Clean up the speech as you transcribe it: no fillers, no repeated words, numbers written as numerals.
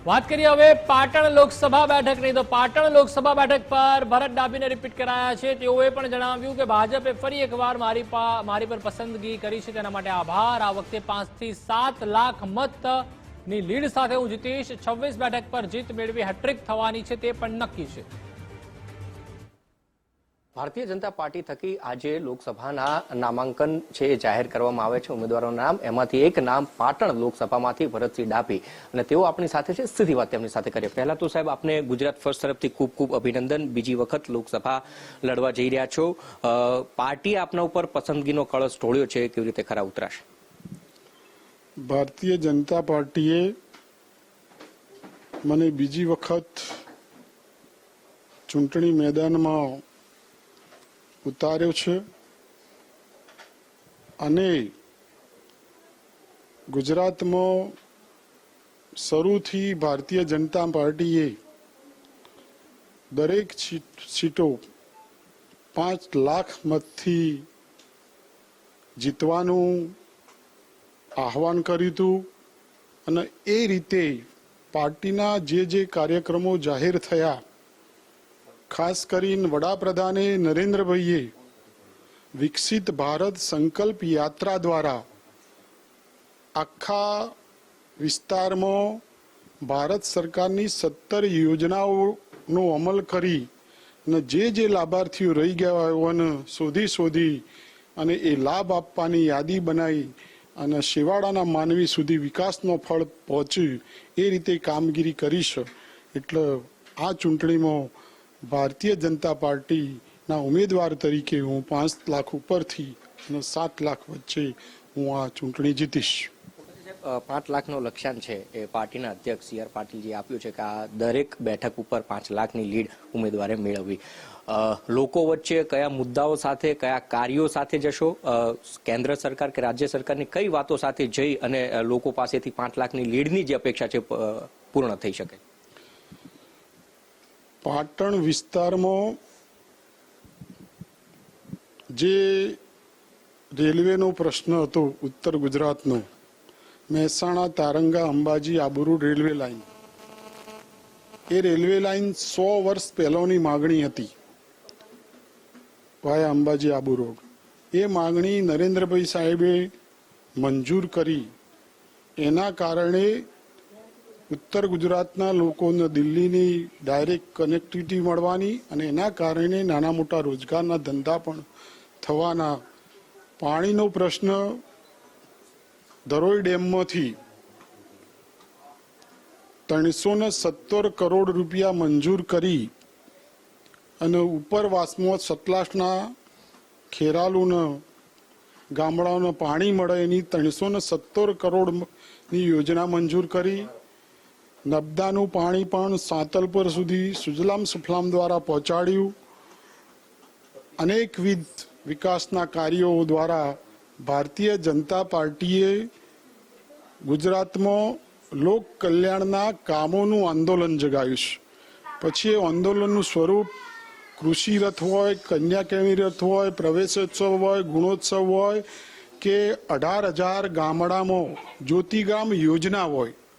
વાત કરીએ હવે પાટણ લોકસભા બેઠકની તો પાટણ લોકસભા બેઠક પર ભરત ડાભીને રિપીટ કરાયા છે। તેઓએ પણ જણાવ્યું કે ભાજપે ફરી એકવાર મારી પર પસંદગી કરી છે, તેના માટે આભાર। આ વખતે 5 થી 7 લાખ મતની લીડ સાથે હું જીતીશ। 26 બેઠક પર જીત મેળવી હેટ્રિક થવાની છે તે પણ નક્કી છે। ભારતીય જનતા પાર્ટી થકી આજે લોકસભાના નામાંકન છે જાહેર કરવામાં આવે છે ઉમેદવારોના નામ। એમાંથી એક નામ પાટણ લોકસભામાંથી ભરતસિંહ ડાભી અને તેઓ આપણી સાથે છે। સીધી વાત તેમની સાથે કરીએ। પહેલા તો સાહેબ આપને ગુજરાત ફર્સ્ટ તરફથી ખૂબ ખૂબ અભિનંદન। બીજી વખત લોકસભા લડવા જઈ રહ્યા છો। પાર્ટી આપના ઉપર પસંદગીનો કળશ ઢોળ્યો છે, કેવી રીતે ખરા ઉતરાશે? ભારતીય જનતા પાર્ટીએ મને બીજી વખત ચૂંટણી મેદાનમાં ઉતાર્યો છે અને ગુજરાતમાં શરૂથી ભારતીય જનતા પાર્ટીએ દરેક સીટો 5 લાખ મતથી જીતવાનું આહવાન કર્યું હતું અને એ રીતે પાર્ટીના જે કાર્યક્રમો જાહેર થયા, ખાસ કરીને વડાપ્રધાને નરેન્દ્રભાઈએ વિકસિત ભારત સંકલ્પ યાત્રા દ્વારા આખા વિસ્તારમાં ભારત સરકારની 17 યોજનાઓનો અમલ કરી અને જે લાભાર્થીઓ રહી ગયા હોવાને શોધી અને એ લાભ આપવાની યાદી બનાવી અને શેવાડાના માનવી સુધી વિકાસનો ફળ પહોંચ્યું, એ રીતે કામગીરી કરી છે। એટલે આ ચૂંટણીમાં ભારતીય જનતા પાર્ટીના ઉમેદવાર તરીકે હું 5 લાખ ઉપરથી અને 7 લાખ વચ્ચે હું આ ચૂંટણી જીતીશ। 5 લાખનો લક્ષ્યાંક છે એ પાર્ટીના અધ્યક્ષ સી આર પાટીલજીએ આપ્યું છે કે આ દરેક બેઠક ઉપર 5 લાખની લીડ ઉમેદવારે મેળવવી। લોકો વચ્ચે કયા મુદ્દાઓ સાથે, કયા કાર્યો સાથે જશો? કેન્દ્ર સરકાર કે રાજ્ય સરકારની કઈ વાતો સાથે જઈ અને લોકો પાસેથી 5 લાખની લીડની જે અપેક્ષા છે પૂર્ણ થઈ શકે? પાટણ વિસ્તારમાં જે રેલવેનો પ્રશ્ન હતો ઉત્તર ગુજરાતનો, Mehsana Taranga Ambaji Abu road railway line, એ રેલવે લાઇન 100 વર્ષ પહેલાની માગણી હતી વાયા અંબાજી આબુ રોડ। એ માગણી નરેન્દ્રભાઈ સાહેબે મંજૂર કરી। એના કારણે ઉત્તર ગુજરાતના લોકોને દિલ્હીની ડાયરેક્ટ કનેક્ટિવિટી મળવાની અને એના કારણે નાના મોટા રોજગારના ધંધા પણ થવાના। પાણીનો પ્રશ્ન ધરોઈ ડેમમાંથી 317 કરોડ રૂપિયા મંજૂર કરી અને ઉપરવાસમાં સતલાસના ખેરાલુને ગામડાઓને પાણી મળે એની 317 કરોડની યોજના મંજૂર કરી। નર્મદાનું પાણી પણ સાંતલપર સુધી સુજલામ સુફલામ દ્વારા પહોંચાડ્યું। અનેકવિધ વિકાસના કાર્યો દ્વારા ભારતીય જનતા પાર્ટીએ ગુજરાતમાં લોક કલ્યાણના કામોનું આંદોલન જગાવ્યું છે। પછી એ આંદોલનનું સ્વરૂપ કૃષિ રથ હોય, કન્યાકેળવી રથ હોય, પ્રવેશોત્સવ હોય, ગુણોત્સવ હોય કે 18,000 ગામડામાં જ્યોતિગ્રામ યોજના હોય,